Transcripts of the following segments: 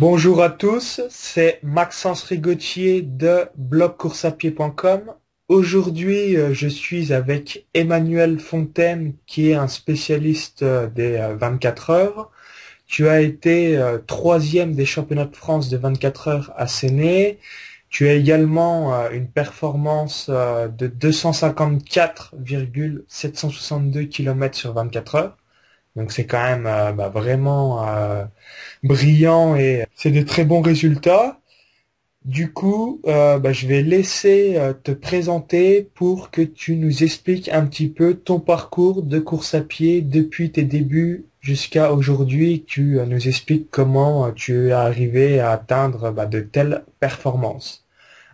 Bonjour à tous, c'est Maxence Rigotier de blogcoursapied.com. Aujourd'hui, je suis avec Emmanuel Fontaine, qui est un spécialiste des 24 heures. Tu as été troisième des championnats de France de 24 heures à Séné. Tu as également une performance de 254,762 km sur 24 heures. Donc c'est quand même vraiment brillant et c'est de très bons résultats. Du coup, je vais laisser te présenter pour que tu nous expliques un petit peu ton parcours de course à pied depuis tes débuts jusqu'à aujourd'hui. Tu nous expliques comment tu es arrivé à atteindre de telles performances.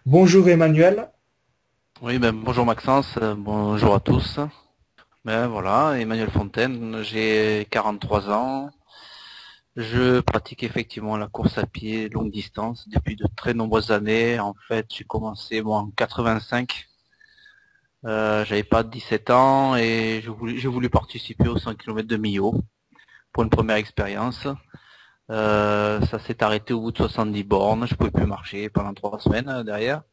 Bonjour Emmanuel. Oui, bonjour Maxence, bonjour à tous. Voilà, Emmanuel Fontaine, j'ai 43 ans. Je pratique effectivement la course à pied longue distance depuis de très nombreuses années. En fait, j'ai commencé moi en 85. J'avais pas 17 ans et j'ai voulu participer aux 100 km de Millau pour une première expérience. Ça s'est arrêté au bout de 70 bornes. Je pouvais plus marcher pendant 3 semaines derrière.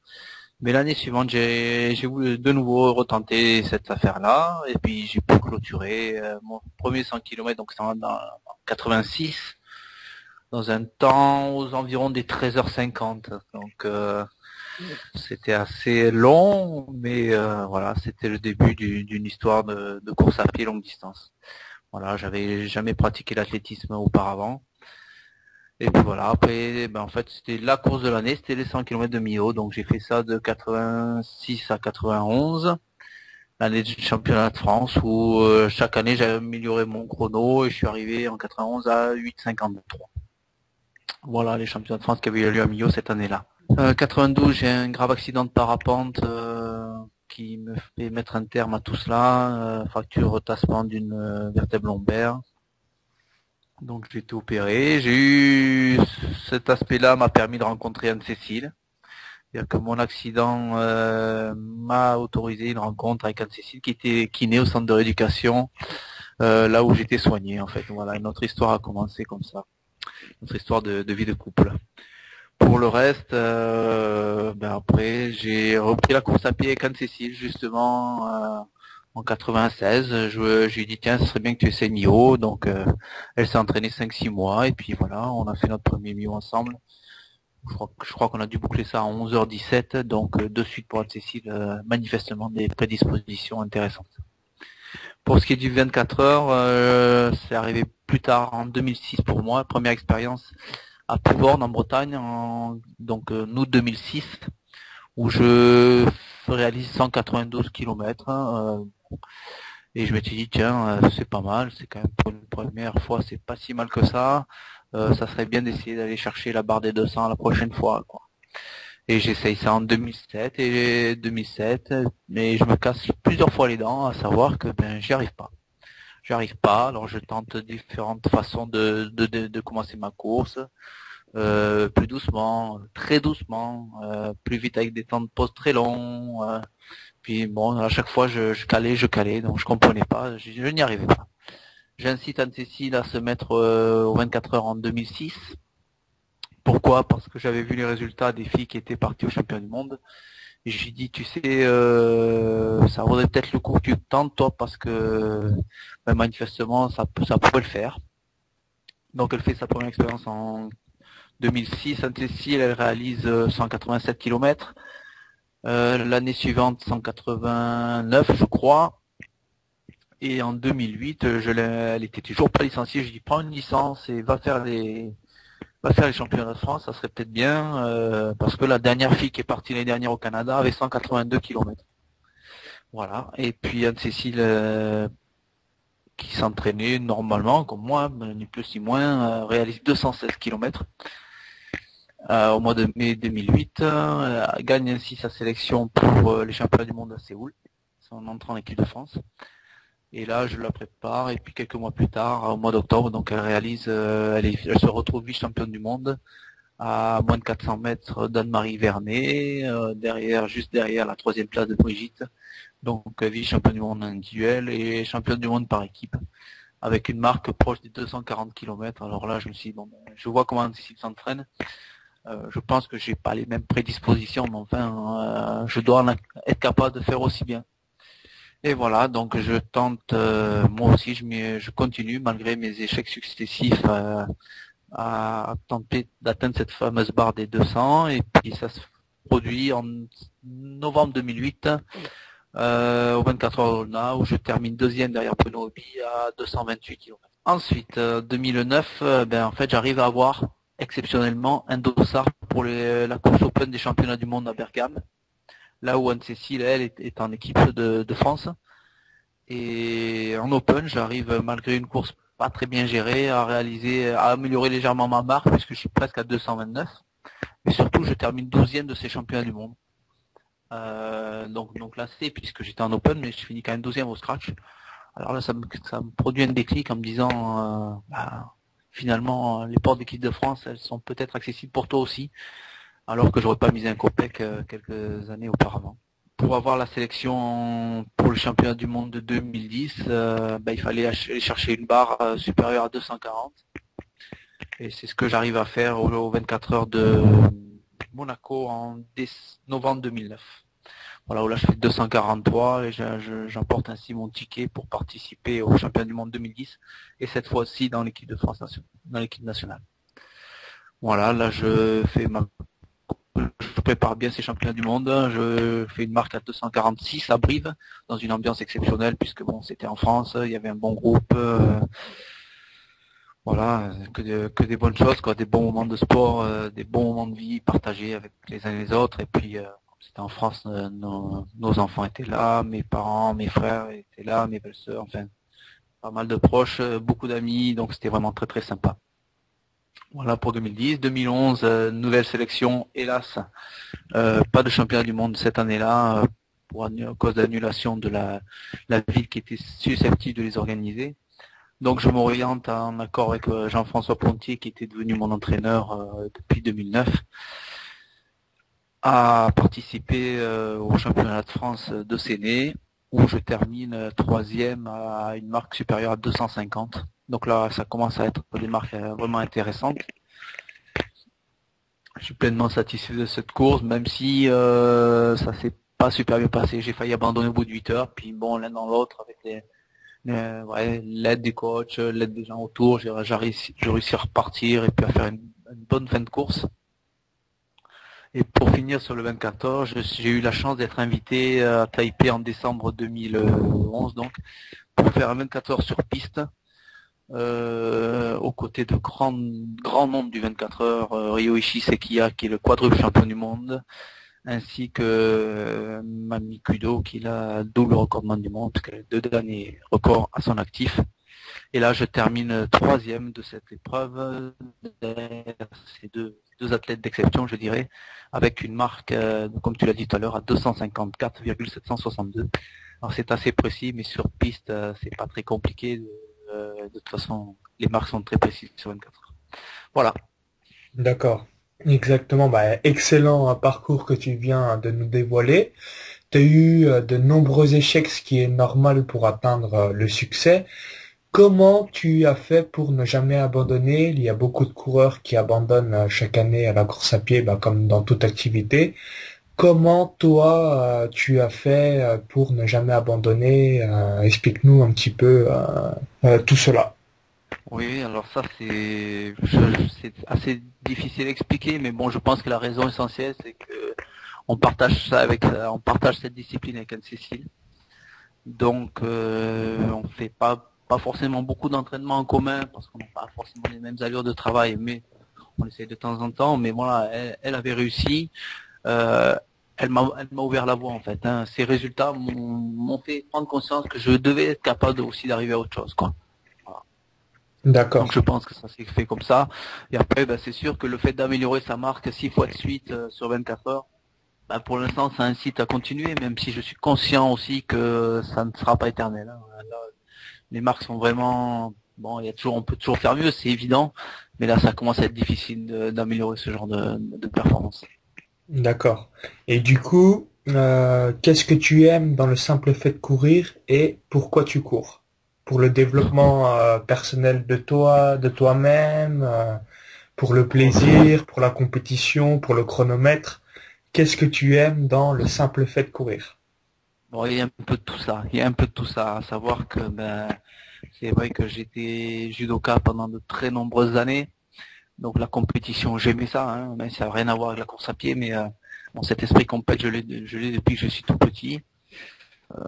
Mais l'année suivante, j'ai voulu de nouveau retenter cette affaire-là, et puis j'ai pu clôturer mon premier 100 km, donc c'était en 86, dans un temps aux environs des 13h50. Donc c'était assez long, mais voilà, c'était le début d'une histoire de course à pied longue distance. Voilà, j'avais jamais pratiqué l'athlétisme auparavant. Et puis voilà, après, en fait, c'était la course de l'année, c'était les 100 km de Millau. Donc j'ai fait ça de 86 à 91, l'année du championnat de France, où chaque année j'avais amélioré mon chrono et je suis arrivé en 91 à 8,53. Voilà les championnats de France qui avaient eu lieu à Millau cette année-là. 92, j'ai un grave accident de parapente qui me fait mettre un terme à tout cela, fracture retassement d'une vertèbre lombaire. Donc j'ai été opéré. J'ai eu cet aspect-là m'a permis de rencontrer Anne-Cécile. C'est-à-dire que mon accident m'a autorisé une rencontre avec Anne-Cécile qui était kiné au centre de rééducation, là où j'étais soigné en fait. Voilà, notre histoire a commencé comme ça. Notre histoire de vie de couple. Pour le reste, après j'ai repris la course à pied avec Anne-Cécile justement en 96. Je lui ai dit tiens, ce serait bien que tu essaies Mio. Donc elle s'est entraînée 5-6 mois et puis voilà, on a fait notre premier Mio ensemble. Je crois qu'on a dû boucler ça à 11h17, donc de suite pour Anne-Cécile, manifestement des prédispositions intéressantes. Pour ce qui est du 24 heures, c'est arrivé plus tard en 2006 pour moi, première expérience à Plouvorne en Bretagne, donc août 2006, où je réalise 192 km. Et je m'étais dit, tiens, c'est pas mal, c'est quand même pour une première fois, c'est pas si mal que ça. Ça serait bien d'essayer d'aller chercher la barre des 200 la prochaine fois, quoi. Et j'essaye ça en 2007 et 2007, mais je me casse plusieurs fois les dents, à savoir que j'y arrive pas. J'y arrive pas, alors je tente différentes façons de commencer ma course. Plus doucement, très doucement, plus vite avec des temps de pause très longs. Puis bon, à chaque fois je calais, donc je comprenais pas, je n'y arrivais pas. J'incite Anne-Cécile à se mettre aux 24 heures en 2006. Pourquoi? Parce que j'avais vu les résultats des filles qui étaient parties au championnat du monde. Et j'ai dit, tu sais, ça vaudrait peut-être le coup que tu tentes toi, parce que manifestement ça pourrait le faire. Donc elle fait sa première expérience en 2006. Anne-Cécile, elle réalise 187 km. L'année suivante, 189, je crois. Et en 2008, elle était toujours pas licenciée. Je dis, prends une licence et va faire les championnats de France, ça serait peut-être bien, parce que la dernière fille qui est partie l'année dernière au Canada avait 182 km. Voilà. Et puis Anne-Cécile, qui s'entraînait normalement, comme moi, ni plus ni moins, réalise 216 km. Au mois de mai 2008, gagne ainsi sa sélection pour les championnats du monde à Séoul, son entrée en équipe de France. Et là, je la prépare, et puis quelques mois plus tard, au mois d'octobre, donc elle réalise, elle se retrouve vice-championne du monde à moins de 400 mètres d'Anne-Marie Vernet, juste derrière la troisième place de Brigitte, donc vice-championne du monde individuel et championne du monde par équipe, avec une marque proche des 240 km. Alors là, je me suis dit, bon, je vois comment il s'entraîne. Je pense que j'ai pas les mêmes prédispositions, mais enfin, je dois être capable de faire aussi bien. Et voilà, donc je tente, moi aussi, je continue malgré mes échecs successifs à tenter d'atteindre cette fameuse barre des 200. Et puis ça se produit en novembre 2008 au 24 heures Olna, où je termine deuxième derrière Bruno Hobby à 228 km. Ensuite, 2009, en fait, j'arrive à avoir exceptionnellement un dossard pour la course Open des championnats du monde à Bergame, là où Anne-Cécile, elle, est en équipe de France. Et en Open, j'arrive, malgré une course pas très bien gérée, à améliorer légèrement ma marque, puisque je suis presque à 229. Mais surtout, je termine 12e de ces championnats du monde. Donc là, c'est puisque j'étais en Open, mais je finis quand même 12e au scratch. Alors là, ça me produit un déclic en me disant, finalement, les portes d'équipe de France, elles sont peut-être accessibles pour toi aussi, alors que j'aurais pas misé un copec quelques années auparavant. Pour avoir la sélection pour le championnat du monde de 2010, il fallait aller chercher une barre supérieure à 240. Et c'est ce que j'arrive à faire aux 24 heures de Monaco en novembre 2009. Voilà, où là je fais 243 et j'emporte ainsi mon ticket pour participer au championnat du monde 2010 et cette fois-ci dans l'équipe de France dans l'équipe nationale. Voilà, là je prépare bien ces championnats du monde, je fais une marque à 246 à Brive dans une ambiance exceptionnelle puisque bon c'était en France, il y avait un bon groupe, voilà, que des bonnes choses, quoi, des bons moments de sport, des bons moments de vie partagés avec les uns et les autres et puis c'était en France, nos enfants étaient là, mes parents, mes frères étaient là, mes belles-sœurs, enfin, pas mal de proches, beaucoup d'amis, donc c'était vraiment très très sympa. Voilà pour 2010. 2011, nouvelle sélection, hélas, pas de championnat du monde cette année-là, à cause d'annulation de la ville qui était susceptible de les organiser. Donc je m'oriente en accord avec Jean-François Pontier, qui était devenu mon entraîneur depuis 2009. À participer au championnat de France de Séné, où je termine troisième à une marque supérieure à 250. Donc là, ça commence à être des marques vraiment intéressantes. Je suis pleinement satisfait de cette course, même si ça s'est pas super bien passé. J'ai failli abandonner au bout de 8 heures, puis bon, l'un dans l'autre, avec l'aide des coachs, l'aide des gens autour, j'ai réussi à repartir et puis à faire une bonne fin de course. Et pour finir sur le 24 heures, j'ai eu la chance d'être invité à Taipei en décembre 2011, donc, pour faire un 24 heures sur piste, aux côtés de grand nombre du 24 heures, Ryoichi Sekiya, qui est le quadruple champion du monde, ainsi que Mami Kudo, qui est la double recordman du monde, qui a les 2 derniers records à son actif. Et là, je termine troisième de cette épreuve, ces deux athlètes d'exception, je dirais, avec une marque, comme tu l'as dit tout à l'heure, à 254,762. Alors c'est assez précis, mais sur piste, c'est pas très compliqué. De toute façon, les marques sont très précises sur 24 heures. Voilà. D'accord. Exactement. Excellent parcours que tu viens de nous dévoiler. Tu as eu de nombreux échecs, ce qui est normal pour atteindre le succès. Comment tu as fait pour ne jamais abandonner? Il y a beaucoup de coureurs qui abandonnent chaque année à la course à pied, comme dans toute activité. Comment toi, tu as fait pour ne jamais abandonner? Explique-nous un petit peu tout cela. Oui, alors ça c'est assez difficile à expliquer, mais bon, je pense que la raison essentielle c'est que on partage cette discipline avec Anne-Cécile. Donc on fait pas forcément beaucoup d'entraînement en commun parce qu'on n'a pas forcément les mêmes allures de travail, mais on essaie de temps en temps. Mais voilà, elle avait réussi. Euh, elle m'a ouvert la voie en fait. Hein. Ces résultats m'ont fait prendre conscience que je devais être capable aussi d'arriver à autre chose, quoi. Donc D'accord. je pense que ça s'est fait comme ça. Et après, c'est sûr que le fait d'améliorer sa marque 6 fois de suite sur 24 heures, pour l'instant, ça incite à continuer, même si je suis conscient aussi que ça ne sera pas éternel. Hein. Là, les marques sont vraiment... Bon, on peut toujours faire mieux, c'est évident, mais là, ça commence à être difficile d'améliorer ce genre de performance. D'accord. Et du coup, qu'est-ce que tu aimes dans le simple fait de courir et pourquoi tu cours? pour le développement personnel de toi, de toi-même, pour le plaisir, pour la compétition, pour le chronomètre? Qu'est-ce que tu aimes dans le simple fait de courir? Bon, il y a un peu de tout ça. Il y a un peu de tout ça. À savoir que ben, c'est vrai que j'étais judoka pendant de très nombreuses années. Donc la compétition, j'aimais ça, hein, mais ça n'a rien à voir avec la course à pied. Mais bon, cet esprit compète, je l'ai depuis que je suis tout petit.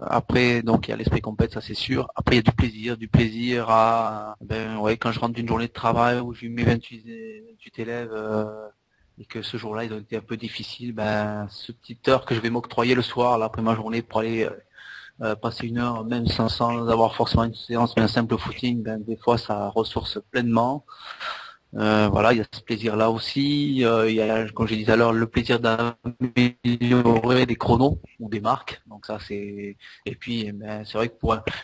Après, donc il y a l'esprit compète, ça c'est sûr. Après, il y a du plaisir à, ben ouais, quand je rentre d'une journée de travail où j'ai eu mes 28 élèves et que ce jour-là, ils ont été un peu difficiles, ben ce petite heure que je vais m'octroyer le soir, là, après ma journée, pour aller passer une heure, même sans avoir forcément une séance, mais un simple footing, ben des fois ça ressource pleinement. Voilà, il y a ce plaisir-là aussi. Il y a, comme j'ai dit tout à l'heure, le plaisir d'améliorer des chronos ou des marques. Donc ça, c'est. Et puis, eh ben, c'est vrai que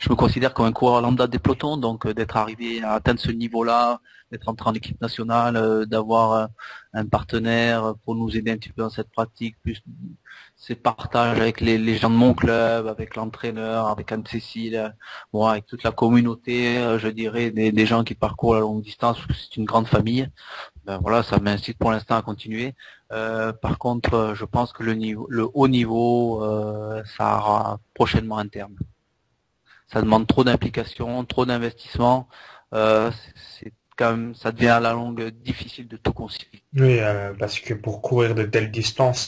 je me considère comme un coureur lambda des pelotons, donc d'être arrivé à atteindre ce niveau-là, d'être entré en équipe nationale, d'avoir un partenaire pour nous aider un petit peu dans cette pratique, plus ces partages avec les gens de mon club, avec l'entraîneur, avec Anne-Cécile, bon, avec toute la communauté, je dirais, des gens qui parcourent la longue distance, parce que c'est une grande famille. Ben voilà, ça m'incite pour l'instant à continuer. Par contre, je pense que le haut niveau, ça aura prochainement un terme. Ça demande trop d'implication, trop d'investissement. C'est quand même, ça devient à la longue difficile de tout concilier. Oui, parce que pour courir de telles distances,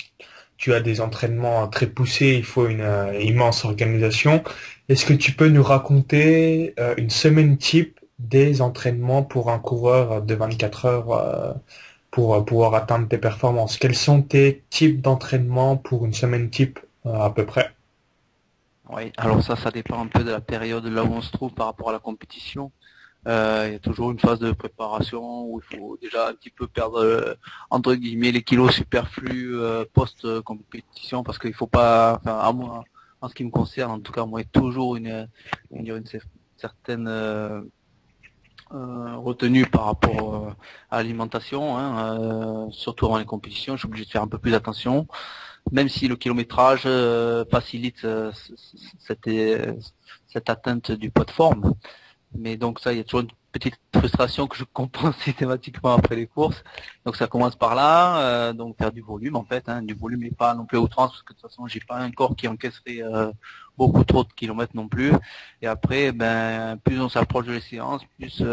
tu as des entraînements très poussés, il faut une immense organisation. Est-ce que tu peux nous raconter une semaine type des entraînements pour un coureur de 24 heures pour pouvoir atteindre tes performances? Quels sont tes types d'entraînements pour une semaine type à peu près? Oui, alors ça dépend un peu de la période là où on se trouve par rapport à la compétition. Il y a toujours une phase de préparation où il faut déjà un petit peu perdre entre guillemets les kilos superflus post-compétition parce qu'il faut pas, enfin à moi, en ce qui me concerne, en tout cas moi, il y a toujours une certaine retenue par rapport à l'alimentation, hein, surtout avant les compétitions. Je suis obligé de faire un peu plus attention, même si le kilométrage facilite cette, cette atteinte du poids de forme. Mais donc ça, il y a toujours une petite frustration que je comprends systématiquement après les courses. Donc ça commence par là, donc faire du volume en fait, hein, du volume et pas non plus à outrance, parce que de toute façon j'ai pas un corps qui encaisserait beaucoup trop de kilomètres non plus. Et après, ben plus on s'approche de l'échéance, plus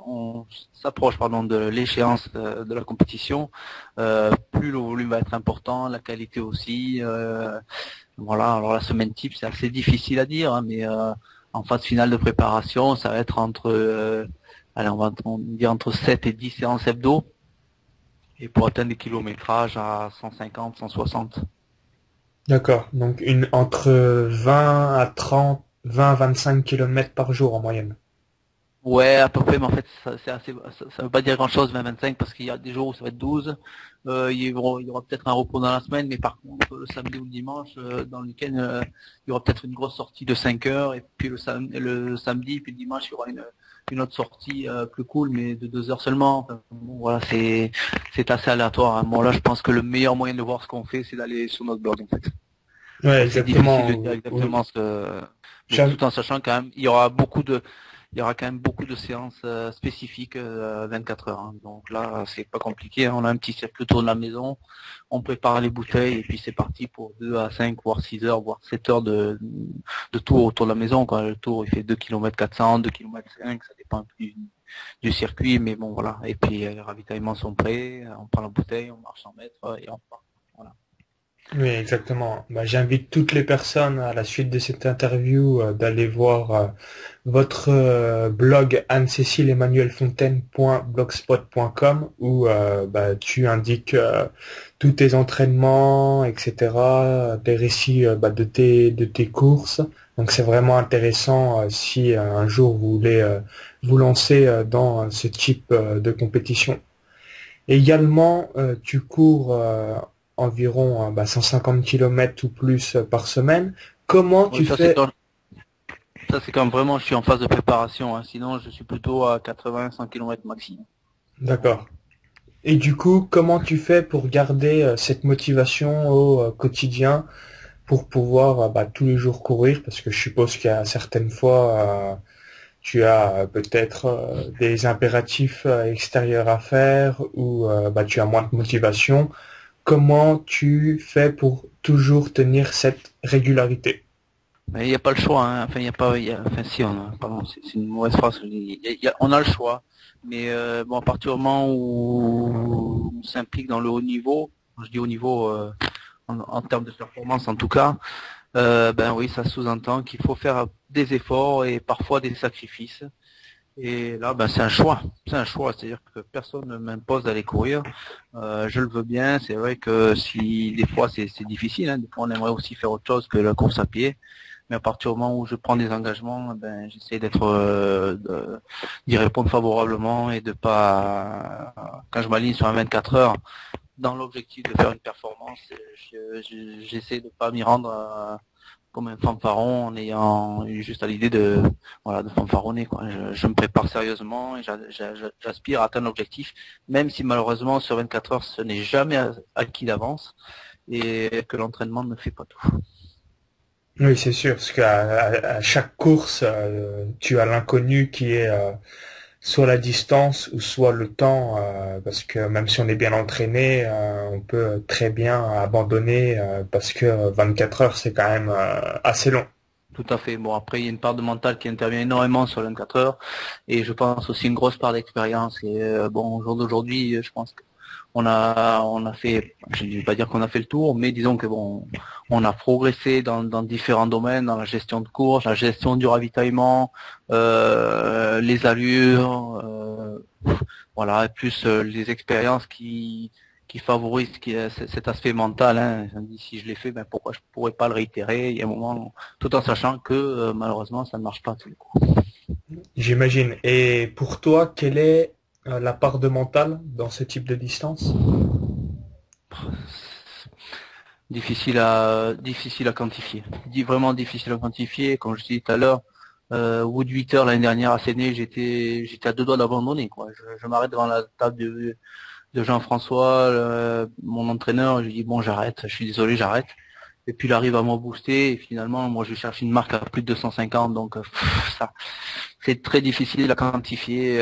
on s'approche de l'échéance de la compétition, plus le volume va être important, la qualité aussi. Voilà. Alors la semaine type, c'est assez difficile à dire, hein, mais en phase finale de préparation, ça va être entre, allez, on dire entre 7 et 10 séances hebdo, et pour atteindre des kilométrages à 150, 160. D'accord. Donc entre 20 à 30, 20 à 25 kilomètres par jour en moyenne. Ouais, à peu près, mais en fait, c'est assez, ça veut pas dire grand-chose, 20-25, parce qu'il y a des jours où ça va être 12. Il y aura peut-être un repos dans la semaine, mais par contre, le samedi ou le dimanche, dans le week-end, il y aura peut-être une grosse sortie de 5 heures, et puis le samedi, puis le dimanche, il y aura une autre sortie plus cool, mais de 2 heures seulement. Enfin, bon, voilà, c'est assez aléatoire, hein. Bon, là, je pense que le meilleur moyen de voir ce qu'on fait, c'est d'aller sur notre blog, en fait. C'est Ouais, assez difficile exactement. de dire exactement mais J'aime- tout en sachant quand même, il y aura quand même beaucoup de séances spécifiques 24 heures, hein. Donc là, c'est pas compliqué, hein. On a un petit circuit autour de la maison, on prépare les bouteilles et puis c'est parti pour 2 à 5, voire 6 heures, voire 7 heures de tour autour de la maison, quoi. Le tour, il fait 2 km 400, 2 km 5, ça dépend un peu du circuit, mais bon, voilà. Et puis les ravitaillements sont prêts, on prend la bouteille, on marche 100 mètres et on part. Voilà. Oui, exactement. Bah, j'invite toutes les personnes à la suite de cette interview d'aller voir votre blog anne-cécile-emmanuelfontaine.blogspot.com où bah, tu indiques tous tes entraînements, etc., des récits bah, de tes courses. Donc c'est vraiment intéressant si un jour vous voulez vous lancer dans ce type de compétition. Également, tu cours environ bah, 150 km ou plus par semaine. Comment Oui, tu fais? ça c'est quand vraiment, je suis en phase de préparation, hein. Sinon, je suis plutôt à 80, 100 km maximum. Voilà. D'accord. Et du coup, comment tu fais pour garder cette motivation au quotidien pour pouvoir bah, tous les jours courir, parce que je suppose qu'il y a certaines fois tu as peut-être des impératifs extérieurs à faire ou bah, tu as moins de motivation. Comment tu fais pour toujours tenir cette régularité? Mais il n'y a pas le choix, hein. Enfin, il y a pas, enfin, si, pardon, c'est une mauvaise phrase. On a le choix, mais bon, à partir du moment où on s'implique dans le haut niveau, quand je dis haut niveau en termes de performance en tout cas, ben oui, ça sous-entend qu'il faut faire des efforts et parfois des sacrifices. Et là, ben, c'est un choix. C'est un choix. C'est-à-dire que personne ne m'impose d'aller courir. Je le veux bien. C'est vrai que si des fois c'est difficile, hein, des fois on aimerait aussi faire autre chose que la course à pied. Mais à partir du moment où je prends des engagements, ben, j'essaie d'y répondre favorablement et de pas, quand je m'aligne sur un 24 heures, dans l'objectif de faire une performance, j'essaie de pas m'y rendre comme un fanfaron en ayant eu juste à l'idée de, voilà, de fanfaronner, quoi. Je me prépare sérieusement et j'aspire à atteindre l'objectif, même si malheureusement sur 24 heures ce n'est jamais acquis d'avance et que l'entraînement ne fait pas tout. Oui, c'est sûr, parce qu'à chaque course, tu as l'inconnu qui est soit la distance ou soit le temps, parce que même si on est bien entraîné, on peut très bien abandonner parce que 24 heures, c'est quand même assez long. Tout à fait. Bon, après, il y a une part de mental qui intervient énormément sur 24 heures et je pense aussi une grosse part d'expérience. Et bon, au jour d'aujourd'hui, je pense on a fait, je ne vais pas dire qu'on a fait le tour, mais disons que bon, on a progressé dans différents domaines, dans la gestion de course, la gestion du ravitaillement, les allures, voilà, et plus les expériences qui favorisent cet aspect mental. Hein. Je me dis, si je l'ai fait, ben pourquoi je pourrais pas le réitérer? Il y a un moment, tout en sachant que malheureusement, ça ne marche pas à tous les coups. J'imagine. Et pour toi, quelle est la part de mental dans ce type de distance? Difficile à quantifier. Vraiment difficile à quantifier. Comme je disais tout à l'heure, au bout de 8 heures l'année dernière à Séné, j'étais à deux doigts d'abandonner, quoi. Je m'arrête devant la table de Jean-François, mon entraîneur, je lui dis bon, j'arrête, je suis désolé, j'arrête. Et puis il arrive à me booster et finalement moi je cherche une marque à plus de 250, donc ça c'est très difficile à quantifier.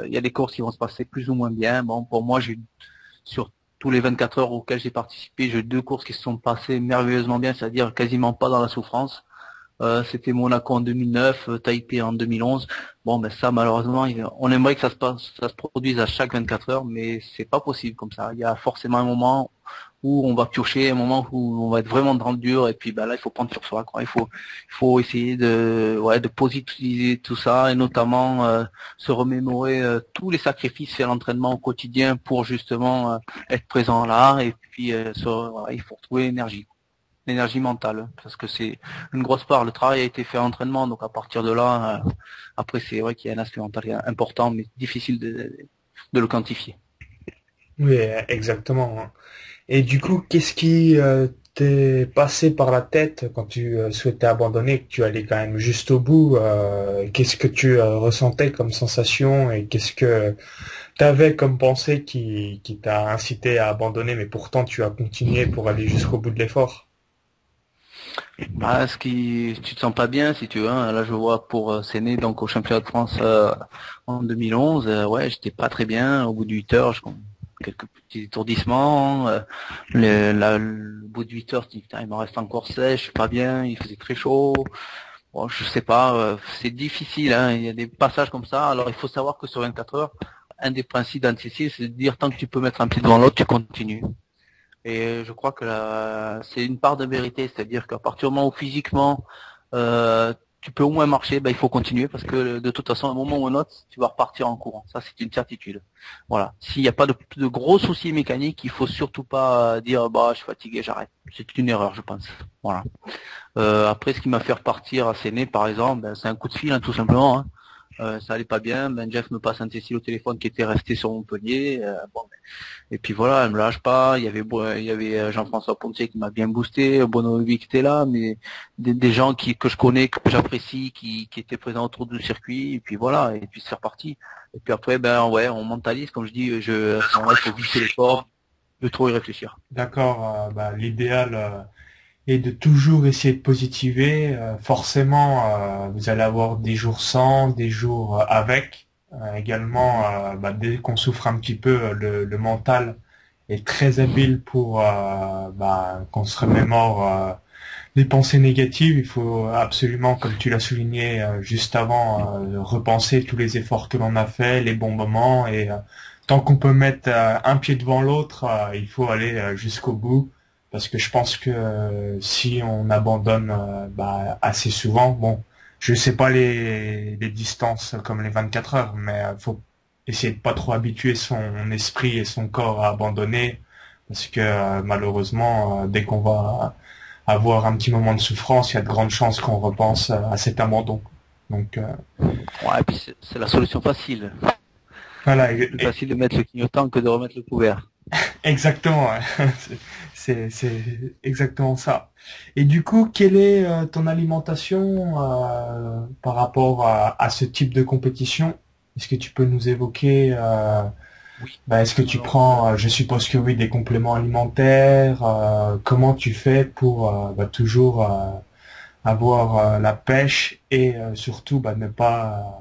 Il y a des courses qui vont se passer plus ou moins bien. Bon, pour moi, sur tous les 24 heures auxquelles j'ai participé, j'ai eu deux courses qui se sont passées merveilleusement bien, c'est-à-dire quasiment pas dans la souffrance. C'était Monaco en 2009, Taipei en 2011. Bon, ben ça, malheureusement, on aimerait que ça se produise à chaque 24 heures, mais c'est pas possible comme ça. Il y a forcément un moment où on va piocher, un moment où on va être vraiment dans le dur, et puis ben là, il faut prendre sur soi, quoi. Il faut essayer de positiviser tout ça, et notamment se remémorer tous les sacrifices faits à l'entraînement au quotidien pour justement être présent là, et puis voilà, il faut retrouver l'énergie mentale, parce que c'est une grosse part. Le travail a été fait à l'entraînement, donc à partir de là, après c'est vrai qu'il y a un aspect mental important, mais difficile de le quantifier. Oui, exactement. Et du coup, qu'est-ce qui t'est passé par la tête quand tu souhaitais abandonner, que tu allais quand même juste au bout? Qu'est-ce que tu ressentais comme sensation et qu'est-ce que tu avais comme pensée qui t'a incité à abandonner, mais pourtant tu as continué pour aller jusqu'au bout de l'effort? Bah, tu te sens pas bien si tu veux, hein. Là, je vois pour Séné, donc au championnat de France en 2011, ouais, j'étais pas très bien. Au bout de 8 heures, quelques petits étourdissements. Le bout de 8 heures, tu dis, putain, il m'en reste encore 16, je suis pas bien, il faisait très chaud. Bon, je sais pas, c'est difficile, hein. Il y a des passages comme ça. Alors, il faut savoir que sur 24 heures, un des principes d'anti c'est de dire tant que tu peux mettre un pied devant l'autre, tu continues. Et je crois que c'est une part de vérité, c'est-à-dire qu'à partir du moment où physiquement tu peux au moins marcher, ben, il faut continuer parce que de toute façon, à un moment ou à un autre, tu vas repartir en courant. Ça, c'est une certitude. Voilà. S'il n'y a pas de gros soucis mécaniques, il faut surtout pas dire bah je suis fatigué, j'arrête. C'est une erreur, je pense. Voilà. Après, ce qui m'a fait repartir à Séné, par exemple, ben, c'est un coup de fil, hein, tout simplement. Hein. Ça allait pas bien. Ben Jeff me passe un Tessil au téléphone qui était resté sur Montpellier. Bon, et puis voilà, elle me lâche pas. Il y avait Jean-François Pontier qui m'a bien boosté, Bonovi qui était là, mais des gens que je connais, que j'apprécie, qui étaient présents autour du circuit. Et puis voilà, et puis c'est reparti. Et puis après, ben ouais, on mentalise, comme je dis, il faut visser les portes, de trop y réfléchir. D'accord, bah, l'idéal et de toujours essayer de positiver. Forcément, vous allez avoir des jours sans, des jours avec. Également, dès qu'on souffre un petit peu, le mental est très habile pour qu'on se remémore les pensées négatives. Il faut absolument, comme tu l'as souligné juste avant, repenser tous les efforts que l'on a fait, les bons moments, et tant qu'on peut mettre un pied devant l'autre, il faut aller jusqu'au bout. Parce que je pense que si on abandonne assez souvent, bon, je sais pas les distances comme les 24 heures, mais faut essayer de pas trop habituer son esprit et son corps à abandonner, parce que malheureusement, dès qu'on va avoir un petit moment de souffrance, il y a de grandes chances qu'on repense à cet abandon. Donc Ouais, et puis c'est la solution facile. voilà, C'est plus facile de mettre le clignotant que de remettre le couvert. exactement, ouais. C'est exactement ça. Et du coup, quelle est ton alimentation par rapport à ce type de compétition? Est-ce que tu peux nous évoquer Oui. est-ce que tu Alors, prends, je suppose que oui, des compléments alimentaires, comment tu fais pour toujours avoir la pêche et surtout ne pas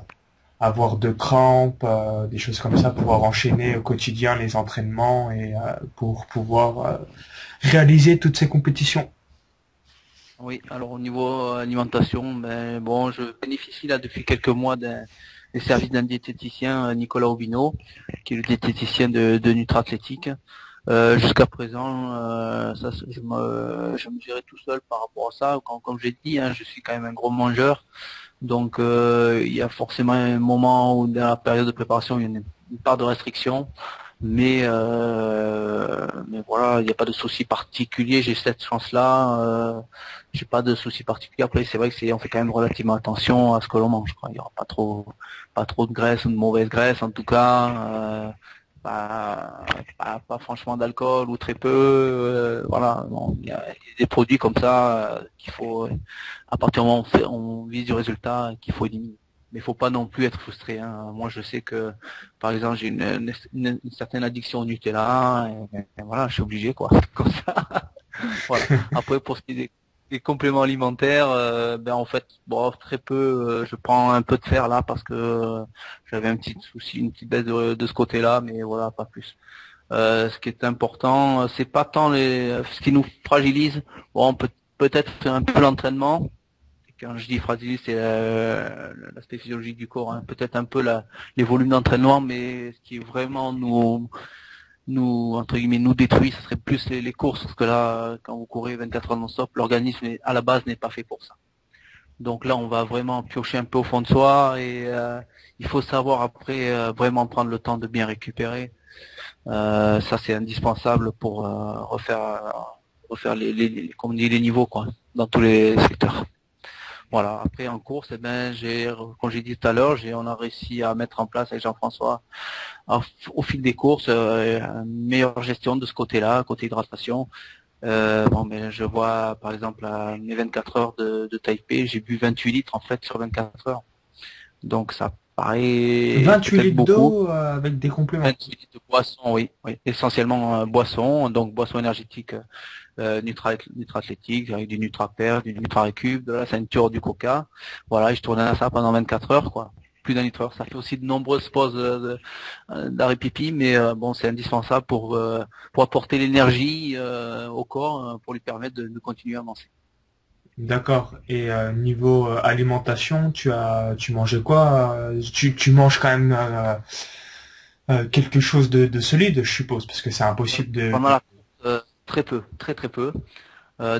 avoir de crampes, des choses comme ça, pouvoir enchaîner au quotidien les entraînements et pour pouvoir réaliser toutes ces compétitions. oui, alors au niveau alimentation, ben bon, je bénéficie là depuis quelques mois des services d'un diététicien, Nicolas Aubino, qui est le diététicien de Nutra Athlétique. Jusqu'à présent, je me gérais tout seul par rapport à ça. Comme j'ai dit, hein, je suis quand même un gros mangeur, donc il y a forcément un moment où dans la période de préparation, il y a une part de restriction. Mais voilà, il n'y a pas de souci particulier. J'ai cette chance-là. J'ai pas de souci particulier. Après, c'est vrai que on fait quand même relativement attention à ce que l'on mange, quoi. Il y aura pas trop de graisse ou de mauvaise graisse, en tout cas. Pas franchement d'alcool ou très peu. Voilà, bon, il y a des produits comme ça qu'il faut, à partir du moment où on vise du résultat, qu'il faut éliminer. Mais il faut pas non plus être frustré, hein. Moi, je sais que, par exemple, j'ai une certaine addiction au Nutella, et voilà, je suis obligé, quoi, comme ça. Voilà. Après, pour ce qui est des compléments alimentaires, ben en fait, bon, très peu. Je prends un peu de fer là parce que j'avais un petit souci, une petite baisse de ce côté-là, mais voilà, pas plus. Ce qui est important, c'est pas tant ce qui nous fragilise. Bon, on peut peut-être faire un peu l'entraînement. Quand je dis fragilise, c'est l'aspect physiologique du corps, hein. Peut-être un peu les volumes d'entraînement, mais ce qui vraiment nous entre guillemets nous détruit, ce serait plus les courses, parce que là, quand vous courez 24 heures non-stop, l'organisme à la base n'est pas fait pour ça. Donc là, on va vraiment piocher un peu au fond de soi, et il faut savoir après vraiment prendre le temps de bien récupérer. Ça, c'est indispensable pour refaire comme on dit, les niveaux, quoi, dans tous les secteurs. Voilà. Après en course, eh ben comme j'ai dit tout à l'heure, on a réussi à mettre en place avec Jean-François au fil des courses une meilleure gestion de ce côté-là, côté hydratation. Bon, mais je vois par exemple à mes 24 heures de Taipei, j'ai bu 28 litres en fait sur 24 heures. Donc ça paraît 28 peut-être litres beaucoup. d'eau avec des compléments. 28 litres de boisson, oui, oui. Essentiellement boisson, donc boisson énergétique Nutra Athlétique, avec du Nutraper, du Nutrarécup, de la ceinture, du Coca. Voilà, et je tournais à ça pendant 24 heures, quoi. Plus d'un litre heure. Ça fait aussi de nombreuses pauses d'arrêt pipi, mais bon, c'est indispensable pour apporter l'énergie au corps, pour lui permettre de continuer à avancer. D'accord. Et niveau alimentation, tu mangeais quoi? Tu manges quand même quelque chose de solide, je suppose, parce que c'est impossible de. Pendant la course, très peu, très très peu.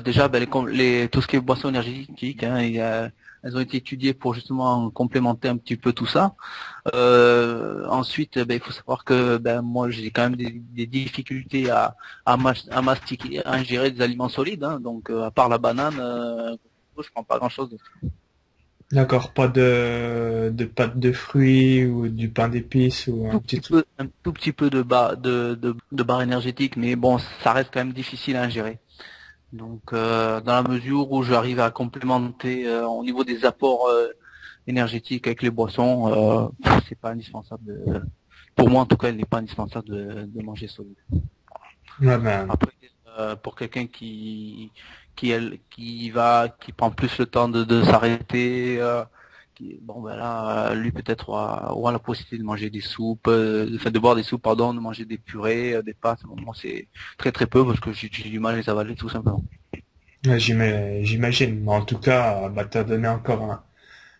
Déjà, ben, tout ce qui est boissons énergétiques, hein, elles ont été étudiées pour justement complémenter un petit peu tout ça. Ensuite, ben, il faut savoir que ben, moi, j'ai quand même des difficultés à mastiquer, à ingérer des aliments solides. Hein. Donc, à part la banane, je prends pas grand-chose. D'accord, pas de pâte de fruits ou du pain d'épices ou un petit truc. Un tout petit peu de barres énergétiques, mais bon, ça reste quand même difficile à ingérer. Donc, dans la mesure où j'arrive à complémenter au niveau des apports énergétiques avec les boissons, c'est pas indispensable. Pour moi, en tout cas, il n'est pas indispensable de manger solide. Ouais, ben, Après, pour quelqu'un qui prend plus le temps de s'arrêter. Bon ben là, lui peut-être aura la possibilité de manger des soupes, de boire des soupes, pardon, de manger des purées, des pâtes. Bon, moi c'est très très peu parce que j'ai du mal à les avaler tout simplement. Ouais, j'imagine. Mais en tout cas, bah, t'as donné encore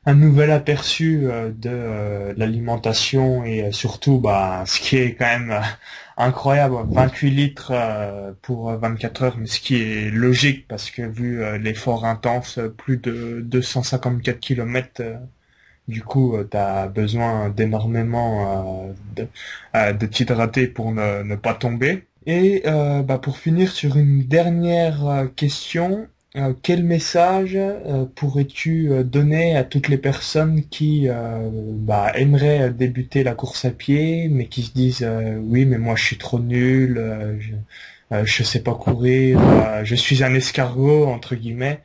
un nouvel aperçu de l'alimentation et surtout bah ce qui est quand même incroyable, 28 litres pour 24 heures, mais ce qui est logique parce que vu l'effort intense, plus de 254 kilomètres, du coup t'as besoin d'énormément de t'hydrater pour ne pas tomber. Et bah, pour finir sur une dernière question, quel message pourrais-tu donner à toutes les personnes qui bah, aimeraient débuter la course à pied, mais qui se disent oui, mais moi je suis trop nul, je sais pas courir, je suis un escargot entre guillemets.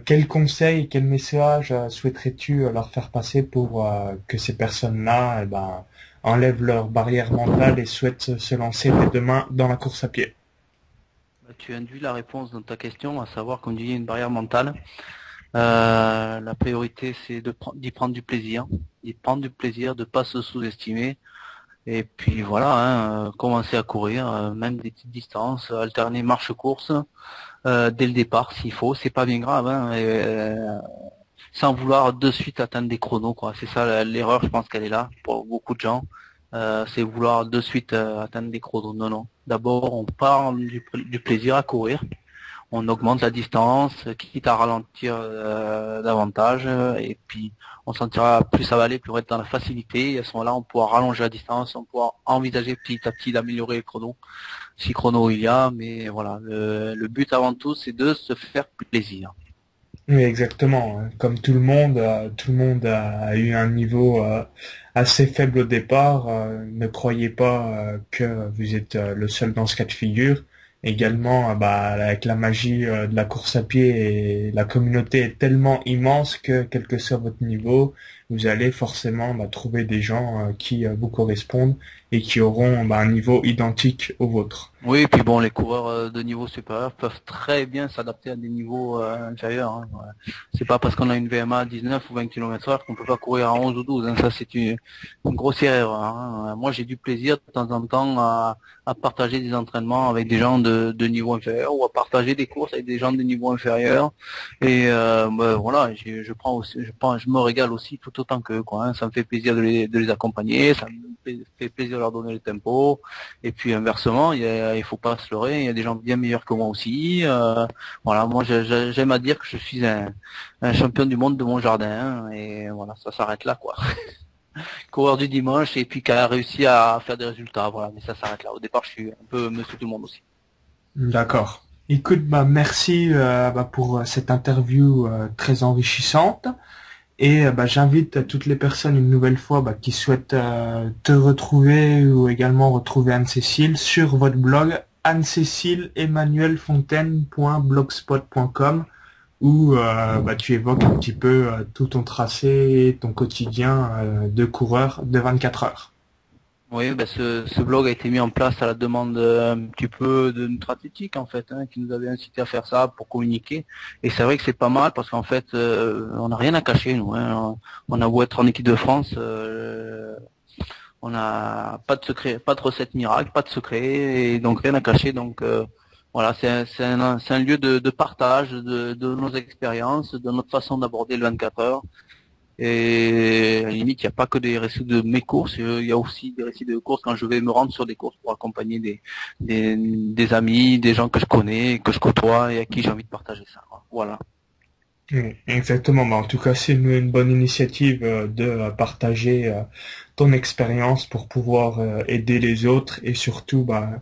Quel conseil, quel message souhaiterais-tu leur faire passer pour que ces personnes-là enlèvent leurs barrières mentales et souhaitent se lancer dès demain dans la course à pied? Tu induis la réponse dans ta question, à savoir qu'on dit une barrière mentale. La priorité, c'est d'y prendre du plaisir, de pas se sous-estimer. Et puis voilà, hein, commencer à courir, même des petites distances, alterner marche-course dès le départ s'il faut, c'est pas bien grave, hein, sans vouloir de suite atteindre des chronos, quoi. C'est ça l'erreur, je pense qu'elle est là pour beaucoup de gens. C'est vouloir de suite atteindre des chronos. Non, non. D'abord, on part du plaisir à courir, on augmente la distance, quitte à ralentir davantage, et puis on se sentira plus avalé, plus être dans la facilité, et à ce moment-là, on pourra rallonger la distance, on pourra envisager petit à petit d'améliorer le chrono, si chrono il y a, mais voilà, le but avant tout, c'est de se faire plaisir. Oui, exactement, hein. Comme tout le monde a eu un niveau assez faible au départ. Ne croyez pas que vous êtes le seul dans ce cas de figure. Également, bah, avec la magie de la course à pied, et la communauté est tellement immense que quel que soit votre niveau, vous allez forcément bah, trouver des gens qui vous correspondent et qui auront bah, un niveau identique au vôtre. Oui, et puis bon, les coureurs de niveau supérieur peuvent très bien s'adapter à des niveaux inférieurs, hein. Voilà. C'est pas parce qu'on a une VMA à 19 ou 20 km/h qu'on peut pas courir à 11 ou 12, hein. Ça, c'est une grossière erreur, hein. Moi, j'ai du plaisir de temps en temps à partager des entraînements avec des gens de niveau inférieur ou à partager des courses avec des gens de niveau inférieur. Et bah, voilà, je me régale aussi tout autant qu'eux, quoi, hein. Ça me fait plaisir de les accompagner, ça me fait plaisir de leur donner le tempo. Et puis inversement, il faut pas se leurrer, il y a des gens bien meilleurs que moi aussi. Voilà, moi j'aime à dire que je suis un champion du monde de mon jardin, hein, et voilà, ça s'arrête là, quoi. Coureur du dimanche et puis qui a réussi à faire des résultats, voilà, mais ça s'arrête là. Au départ, je suis un peu monsieur tout le monde aussi. D'accord. Écoute, bah merci bah, pour cette interview très enrichissante. Et bah, j'invite toutes les personnes une nouvelle fois bah, qui souhaitent te retrouver ou également retrouver Anne-Cécile sur votre blog anne-cécile-emmanuelfontaine.blogspot.com où bah, tu évoques un petit peu tout ton tracé, ton quotidien de coureur de 24 heures. Oui, ben ce blog a été mis en place à la demande un petit peu de notre athlétique en fait, hein, qui nous avait incité à faire ça pour communiquer. Et c'est vrai que c'est pas mal parce qu'en fait, on n'a rien à cacher nous, hein. On a beau être en équipe de France, on n'a pas de secret, pas de recette miracle, pas de secret, et donc rien à cacher. Donc voilà, c'est un lieu de partage de nos expériences, de notre façon d'aborder le 24 heures. Et à la limite, il n'y a pas que des récits de mes courses, il y a aussi des récits de courses quand je vais me rendre sur des courses pour accompagner des amis, des gens que je connais, que je côtoie et à qui j'ai envie de partager ça. Voilà. Oui, exactement. Bah, en tout cas, c'est une bonne initiative de partager ton expérience pour pouvoir aider les autres et surtout bah,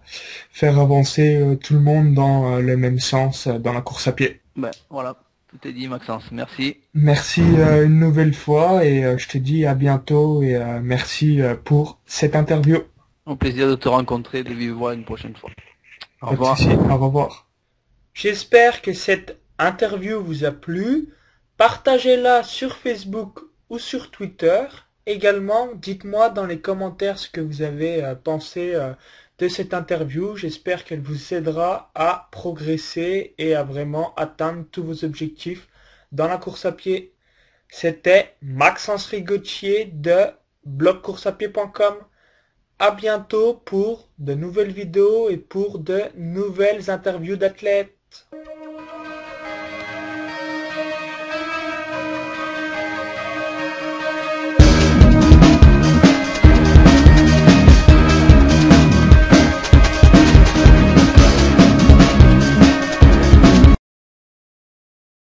faire avancer tout le monde dans le même sens dans la course à pied. Ben voilà, tout est dit, Maxence. Merci. Merci une nouvelle fois et je te dis à bientôt et merci pour cette interview. Au plaisir de te rencontrer de vive voix une prochaine fois. Au Pas de revoir. souci. Au revoir. J'espère que cette interview vous a plu. Partagez-la sur Facebook ou sur Twitter. Également, dites-moi dans les commentaires ce que vous avez pensé de cette interview. J'espère qu'elle vous aidera à progresser et à vraiment atteindre tous vos objectifs dans la course à pied. C'était Maxence Rigotier de blogcourseapied.com. À bientôt pour de nouvelles vidéos et pour de nouvelles interviews d'athlètes.